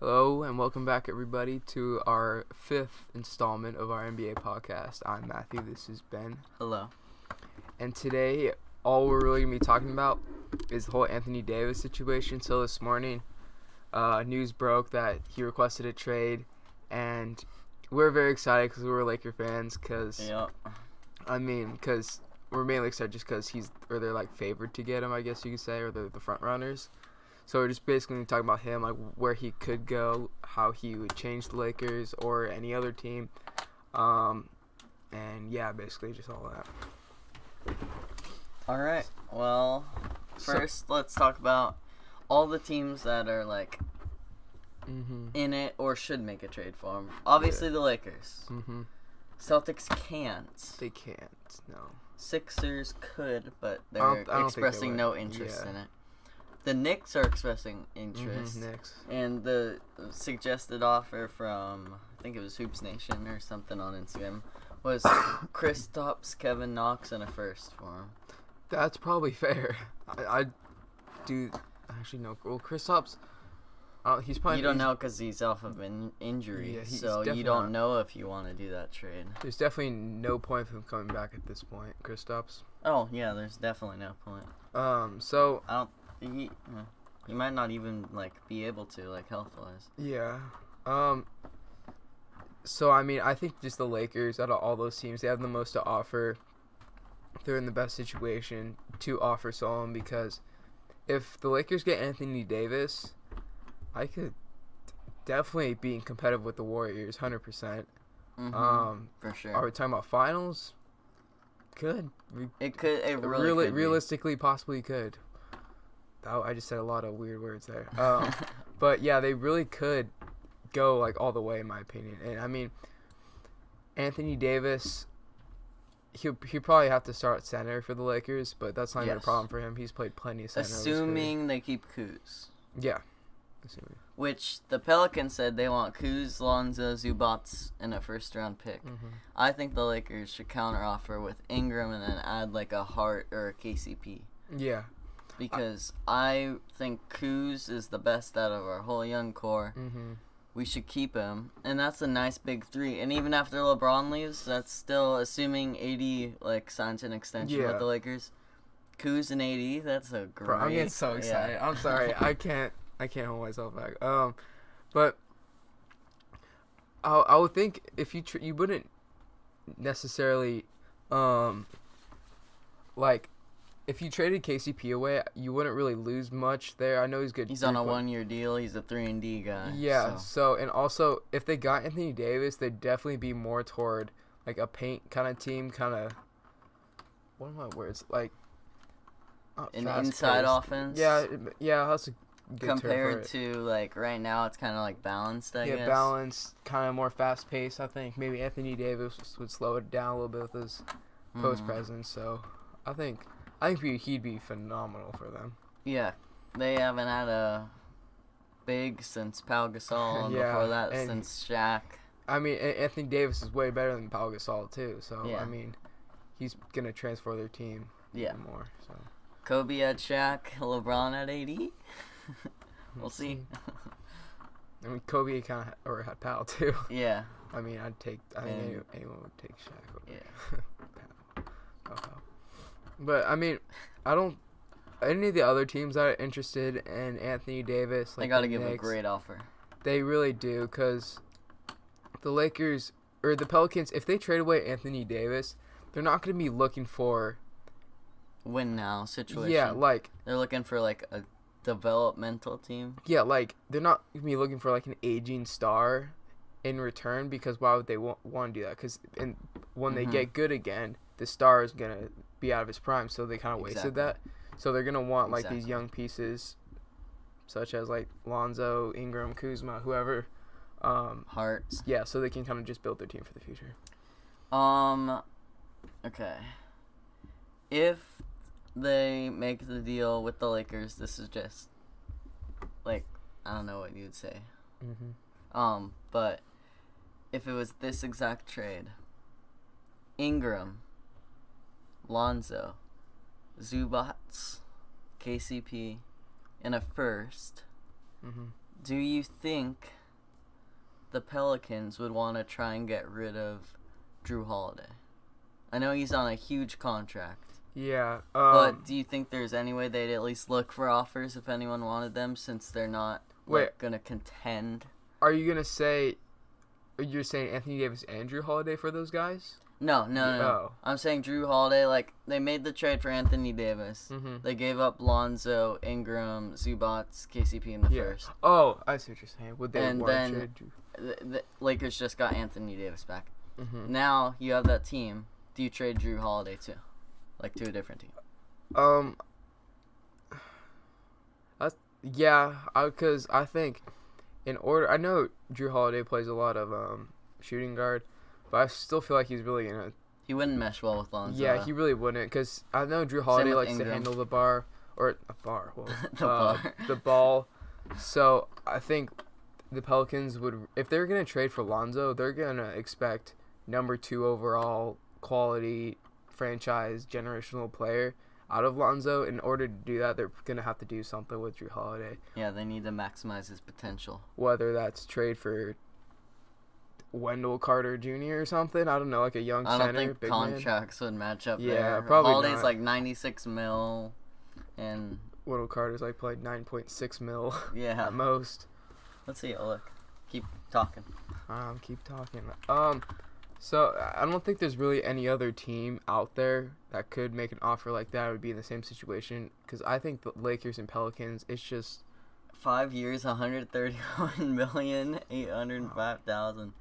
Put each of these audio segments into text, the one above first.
Hello and welcome back, everybody, to our fifth installment of our NBA podcast. I'm Matthew. This is Ben. Hello. And today, all we're really going to be talking about is the whole Anthony Davis situation. So this morning, news broke that he requested a trade, and we're very excited because we're Laker fans. Because we're mainly excited just because they're like favored to get him, I guess you could say, or they're the front runners. So we're just basically talking about him, like where he could go, how he would change the Lakers or any other team, and yeah, basically just all that. All right. Well, first let's talk about all the teams that are like in it or should make a trade for him. Obviously, the Lakers. Celtics can't. They can't. No. Sixers could, but I they're don't expressing no interest in it. The Knicks are expressing interest. Knicks. And the suggested offer from, I think it was Hoops Nation or something on Instagram, was Kristaps, Kevin Knox, and a first for him. That's probably fair. I do actually know. Well, Kristaps, he's probably. You don't know because he's off of an injury, so you don't know if you want to do that trade. There's definitely no point of him coming back at this point, Kristaps. Oh yeah, there's definitely no point. So I don't. He might not even be able to health wise. Yeah. So I mean, I think just the Lakers out of all those teams, they have the most to offer. They're in the best situation to offer someone because if the Lakers get Anthony Davis, I could definitely be competitive with the Warriors, 100%. For sure. Are we talking about finals? Could. It could. It really could realistically, possibly could. I just said a lot of weird words there. But yeah, they really could go all the way in my opinion. And I mean, Anthony Davis, he'll probably have to start center for the Lakers, but that's not even a problem for him. He's played plenty of center. Assuming they keep Kuz. Yeah. Assuming. Which the Pelicans said they want Kuz, Lonzo, Zubats, and a first-round pick. I think the Lakers should counteroffer with Ingram and then add a Hart or a KCP. Yeah. Because I think Kuz is the best out of our whole young core. We should keep him. And that's a nice big three. And even after LeBron leaves, that's still assuming AD signs an extension with the Lakers. Kuz and AD, that's a great... Bro, I'm getting so excited. I'm sorry. I can't hold myself back. But I would think if you wouldn't necessarily if you traded KCP away, you wouldn't really lose much there. I know he's good. He's on a 1-year deal. He's a 3-and-D guy. Yeah. So and also, if they got Anthony Davis, they'd definitely be more toward a paint kind of team, kind of. What are my words? An inside offense. Yeah. That's a good compared term for to right now, it's kind of balanced. I guess. Yeah, balanced, kind of more fast paced. I think maybe Anthony Davis would slow it down a little bit with his post presence. So I think he'd be phenomenal for them. Yeah, they haven't had a big since Pau Gasol, and before that since Shaq. I mean, Anthony Davis is way better than Pau Gasol too. So I mean, he's gonna transfer their team even more. So Kobe had Shaq, LeBron had AD. We'll see. I mean, Kobe had Pau too. Yeah. I mean, anyone would take Shaq over. Yeah. Pau. But, I mean, any of the other teams that are interested in Anthony Davis, they got to give a great offer. They really do, because the Lakers, or the Pelicans, if they trade away Anthony Davis, they're not going to be looking for... win now situation. Yeah, they're looking for, a developmental team. Yeah, they're not going to be looking for, an aging star in return, because why would they want to do that? Because when they get good again, the star is going to be out of his prime, so they kind of wasted that. So they're gonna want these young pieces, such as Lonzo, Ingram, Kuzma, whoever, Hart. Yeah, so they can kind of just build their team for the future. Okay. If they make the deal with the Lakers, this is just I don't know what you'd say. But if it was this exact trade, Ingram, Lonzo, Zubats, KCP, and a first, do you think the Pelicans would want to try and get rid of Drew Holiday? I know he's on a huge contract. Yeah. But do you think there's any way they'd at least look for offers if anyone wanted them, since they're not going to contend? Are you going to say... You're saying Anthony Davis and Drew Holiday for those guys? No. Oh. I'm saying Drew Holiday, like, they made the trade for Anthony Davis. Mm-hmm. They gave up Lonzo, Ingram, Zubats, KCP in the first. Oh, I see what you're saying. Would they want to trade Drew? The Lakers just got Anthony Davis back. Mm-hmm. Now you have that team. Do you trade Drew Holiday too? Like, to a different team? Because I think in order... I know Drew Holiday plays a lot of shooting guard, but I still feel like he's really going to... He wouldn't mesh well with Lonzo. Yeah, he really wouldn't, because I know Drew Holiday likes Ingram to handle the bar, or a bar, well, the ball. So I think the Pelicans would... If they're going to trade for Lonzo, they're going to expect number 2 overall quality franchise generational player out of Lonzo. In order to do that, they're going to have to do something with Drew Holiday. Yeah, they need to maximize his potential. Whether that's trade for Wendell Carter Jr. or something. I don't know, like a young center. I don't think contracts would match up there. Yeah, probably Holiday's not. like $96 million, and Wendell Carter's like played $9.6 million yeah. at most. Let's see. Look. Keep talking. Keep talking. So I don't think there's really any other team out there that could make an offer like that. It would be in the same situation, because I think the Lakers and Pelicans, it's just 5 years, $131,805,000.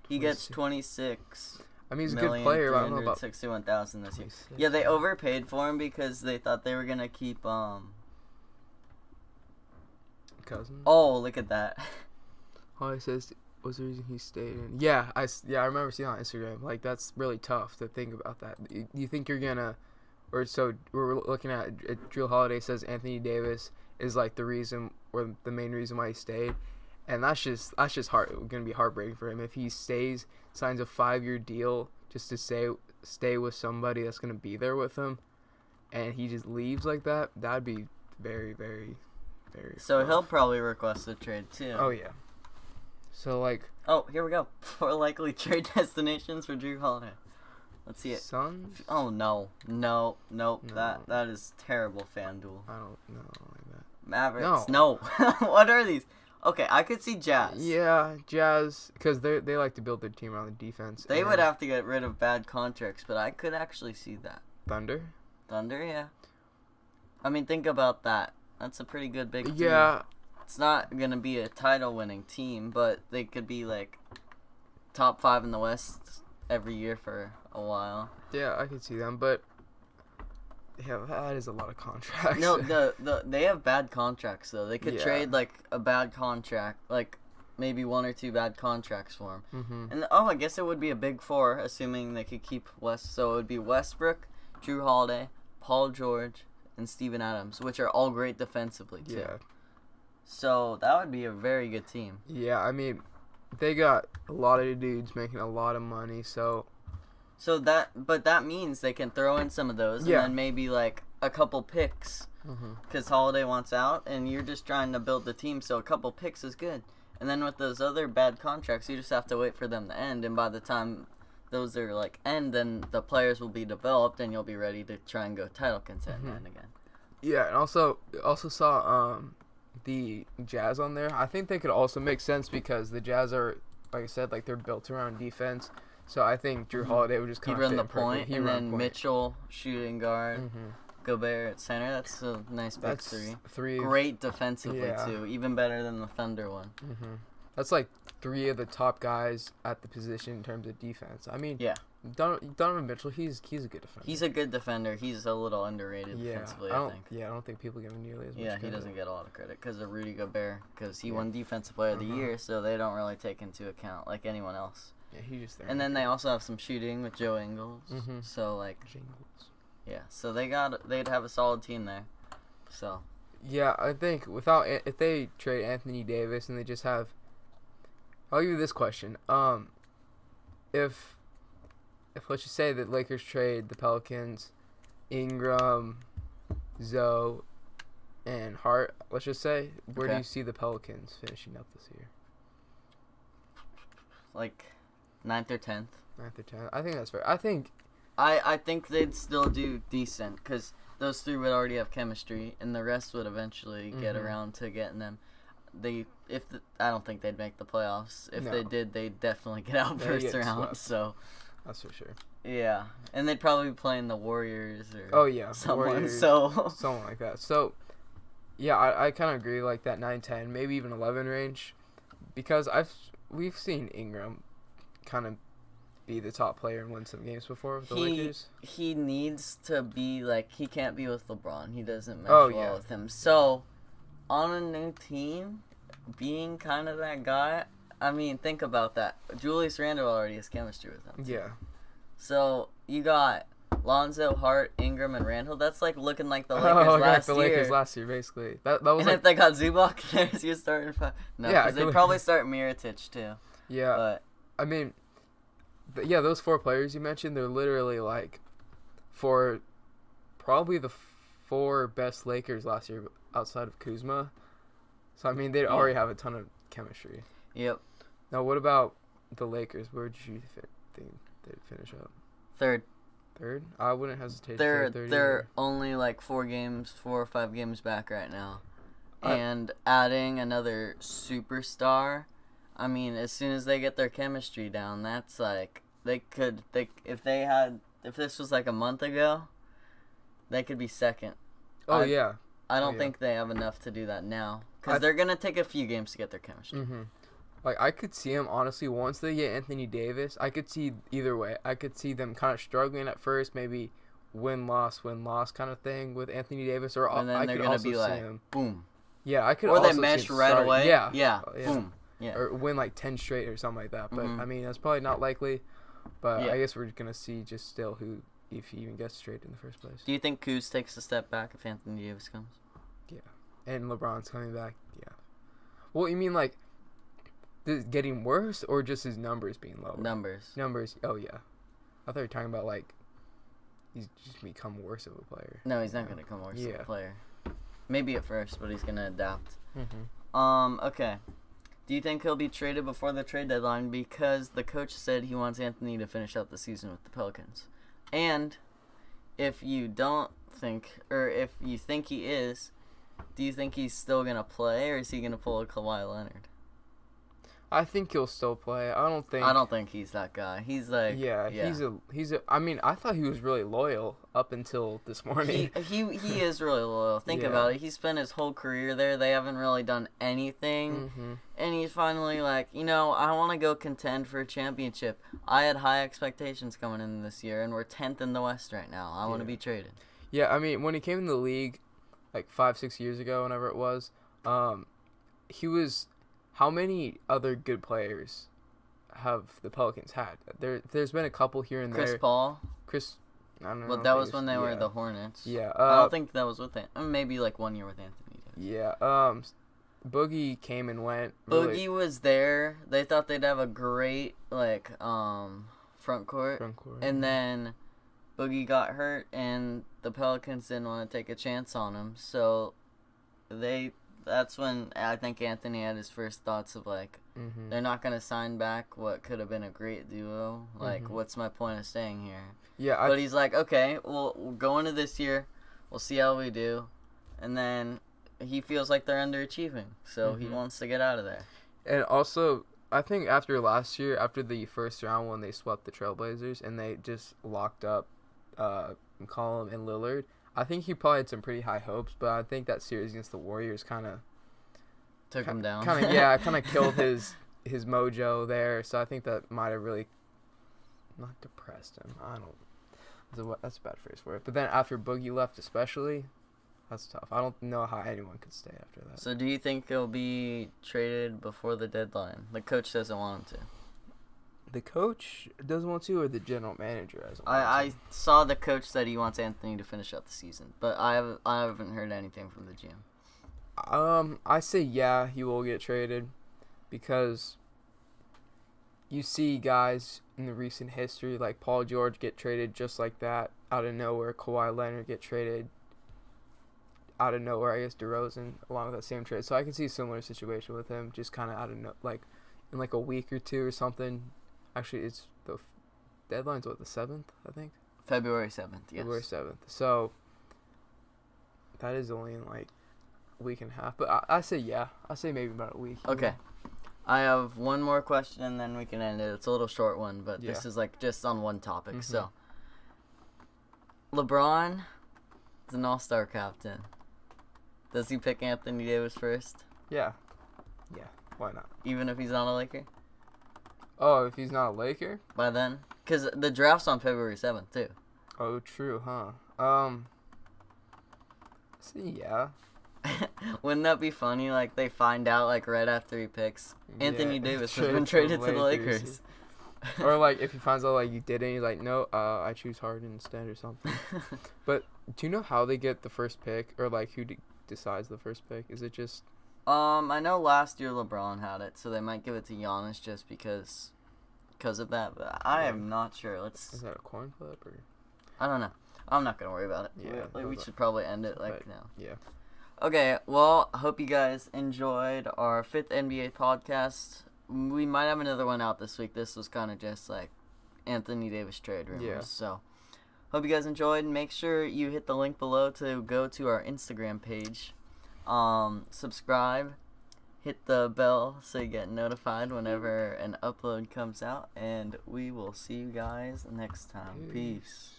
He gets 26. I mean, he's a good player. I don't know about 61,000 this year. Yeah, they overpaid for him because they thought they were gonna keep Cousins. Oh, look at that. Oh, it says was the reason he stayed in. Yeah, I remember seeing it on Instagram. Like, that's really tough to think about that. You think you're gonna, or so we're looking at Drew Holiday says Anthony Davis is like the reason or the main reason why he stayed, and that's just gonna be heartbreaking for him if he signs a 5-year deal just to stay with somebody that's gonna be there with him, and he just leaves like that. That'd be very, very, very. So rough. He'll probably request a trade too. Oh yeah. So, like... Oh, here we go. 4 likely trade destinations for Drew Holiday. Let's see it. Suns? Oh, no. No. That is terrible, FanDuel. I don't know like that. Mavericks? No. What are these? Okay, I could see Jazz. Yeah, Jazz, because they like to build their team around the defense. They would have to get rid of bad contracts, but I could actually see that. Thunder, yeah. I mean, think about that. That's a pretty good big team. Yeah. It's not going to be a title-winning team, but they could be, like, top 5 in the West every year for a while. Yeah, I could see them, but yeah, that is a lot of contracts. No, they have bad contracts, though. They could trade, like, a bad contract, like, maybe 1 or 2 bad contracts for him. Mm-hmm. And, I guess it would be a big 4, assuming they could keep West. So it would be Westbrook, Drew Holiday, Paul George, and Steven Adams, which are all great defensively, too. Yeah. So that would be a very good team. Yeah, I mean, they got a lot of dudes making a lot of money, so that means they can throw in some of those, and then maybe like a couple picks, because Holiday wants out, and you're just trying to build the team, so a couple picks is good. And then with those other bad contracts, you just have to wait for them to end, and by the time those are like end, then the players will be developed, and you'll be ready to try and go title contender again. Yeah, and also saw the Jazz on there. I think they could also make sense because the Jazz are, like I said, like they're built around defense. So I think Drew Holiday would just kind of run the point, and then Mitchell shooting guard, Gobert at center. That's a nice big three. Great defensively too, even better than the Thunder one. Mm-hmm. That's like 3 of the top guys at the position in terms of defense. I mean, Donovan Mitchell, he's a good defender. He's a good defender. He's a little underrated defensively, I think. Yeah, I don't think people give him nearly as much credit. Yeah, he doesn't get a lot of credit because of Rudy Gobert, because he won Defensive Player of the Year, so they don't really take into account like anyone else. Yeah, he's just there. And then they also have some shooting with Joe Ingles. So like, so they'd have a solid team there. So. Yeah, I think if they trade Anthony Davis and they just have, I'll give you this question. If let's just say that Lakers trade the Pelicans, Ingram, Zoe, and Hart, let's just say, where do Okay. you see the Pelicans finishing up this year? Like 9th or 10th. 9th or 10th? I think that's fair. I think they'd still do decent because those three would already have chemistry, and the rest would eventually get around to getting them. I don't think they'd make the playoffs. If they did, they'd definitely get out first round. Swept. So that's for sure. Yeah, and they'd probably be playing the Warriors or someone. Warriors, so something like that. So yeah, I kind of agree, like that 9-10, maybe even 11 range, because we've seen Ingram kind of be the top player and win some games before with the Lakers. He needs to be like, he can't be with LeBron. He doesn't mesh well with him. So on a new team, being kind of that guy, I mean, think about that. Julius Randle already has chemistry with him. Yeah. So you got Lonzo, Hart, Ingram, and Randle. That's like looking like the Lakers Lakers last year, basically. That was. And if they got Zubac, there's your starting five. No, because they probably start Mirotic too. Yeah. But I mean, those 4 players you mentioned, they're literally like for probably the 4 best Lakers last year outside of Kuzma. So I mean, they already have a ton of chemistry. Yep. Now, what about the Lakers? Where did you think they'd finish up? Third. I wouldn't hesitate. They're only like 4 or 5 games back right now, and adding another superstar. I mean, as soon as they get their chemistry down, that's like if this was like a month ago, they could be second. Oh yeah. I don't think they have enough to do that now because they're gonna take a few games to get their chemistry. Mm-hmm. Like, I could see them, honestly, once they get Anthony Davis, I could see either way. I could see them kind of struggling at first, maybe win-loss kind of thing with Anthony Davis. Or and then I they're could going to also be like, see him. Boom. Yeah, I could or also they mesh see him right away. Yeah. Boom. Yeah. Or win like 10 straight or something like that. But, I mean, that's probably not likely. But I guess we're going to see just still if he even gets straight in the first place. Do you think Kuz takes a step back if Anthony Davis comes? Yeah. And LeBron's coming back? Yeah. Well, you mean like getting worse or just his numbers being lower? Numbers. Oh, yeah. I thought you were talking about like he's just become worse of a player. No, he's not going to become worse of a player. Maybe at first, but he's going to adapt. Mm-hmm. Okay. Do you think he'll be traded before the trade deadline? Because the coach said he wants Anthony to finish out the season with the Pelicans. And if you don't think, or if you think he is, do you think he's still going to play, or is he going to pull a Kawhi Leonard? I think he'll still play. I don't think he's that guy. He's like he's a I mean, I thought he was really loyal up until this morning. He is really loyal. Think about it. He spent his whole career there. They haven't really done anything. And he's finally like, I want to go contend for a championship. I had high expectations coming in this year, and we're 10th in the West right now. I want to be traded. Yeah, I mean, when he came in the league like 5-6 years ago, whenever it was, he was. How many other good players have the Pelicans had? There's been a couple here and there. Chris Paul. I don't know. Well, that was when they were the Hornets. Yeah. I don't think that was with it. Maybe like 1 year with Anthony Davis. Yeah. Boogie came and went. Boogie was there. They thought they'd have a great front court. And then Boogie got hurt, and the Pelicans didn't want to take a chance on him. So that's when I think Anthony had his first thoughts of like, they're not going to sign back what could have been a great duo. Like, what's my point of staying here? Yeah. But he's like, okay, well, we'll go into this year. We'll see how we do. And then he feels like they're underachieving. So he wants to get out of there. And also, I think after last year, after the first round when they swept the Trailblazers and they just locked up McCollum and Lillard, I think he probably had some pretty high hopes, but I think that series against the Warriors kind of took him down. Kind of killed his mojo there. So I think that might have really not depressed him. That's a bad phrase for it. But then after Boogie left, especially, that's tough. I don't know how anyone could stay after that. So do you think he'll be traded before the deadline? The coach doesn't want him to. The coach doesn't want to, or the general manager doesn't want to? I saw the coach said he wants Anthony to finish out the season, but I haven't heard anything from the GM. I say he will get traded, because you see guys in the recent history like Paul George get traded just like that out of nowhere. Kawhi Leonard get traded out of nowhere, I guess DeRozan along with that same trade. So I can see a similar situation with him, just kind of out of like in like a week or two or something. Actually, it's the deadline's the 7th, I think. February 7th. Yes. February 7th. So that is only in like a week and a half. But I say yeah. I say maybe about a week. Okay. I have one more question and then we can end it. It's a little short one, but this is like just on one topic. Mm-hmm. So LeBron is an all-star captain. Does he pick Anthony Davis first? Yeah. Yeah. Why not? Even if he's not a Laker? Oh, if he's not a Laker? By then? Because the draft's on February 7th, too. Oh, true, huh? See, yeah. Wouldn't that be funny? Like, they find out, like, right after he picks. Anthony Davis has been traded to the Lakers. Or, like, if he finds out, like, you didn't, he's like, no, I choose Harden instead or something. But do you know how they get the first pick? Or, like, who decides the first pick? Is it just... I know last year LeBron had it, so they might give it to Giannis just because of that, but I am not sure. Is that a coin flip, or... I don't know. I'm not going to worry about it. Yeah. We should probably end it, like, now. Yeah. Okay, well, I hope you guys enjoyed our 5th NBA podcast. We might have another one out this week. This was kind of just, like, Anthony Davis trade rumors. Yeah. So, hope you guys enjoyed. Make sure you hit the link below to go to our Instagram page. Subscribe. Hit the bell so you get notified whenever an upload comes out. And we will see you guys next time. Peace.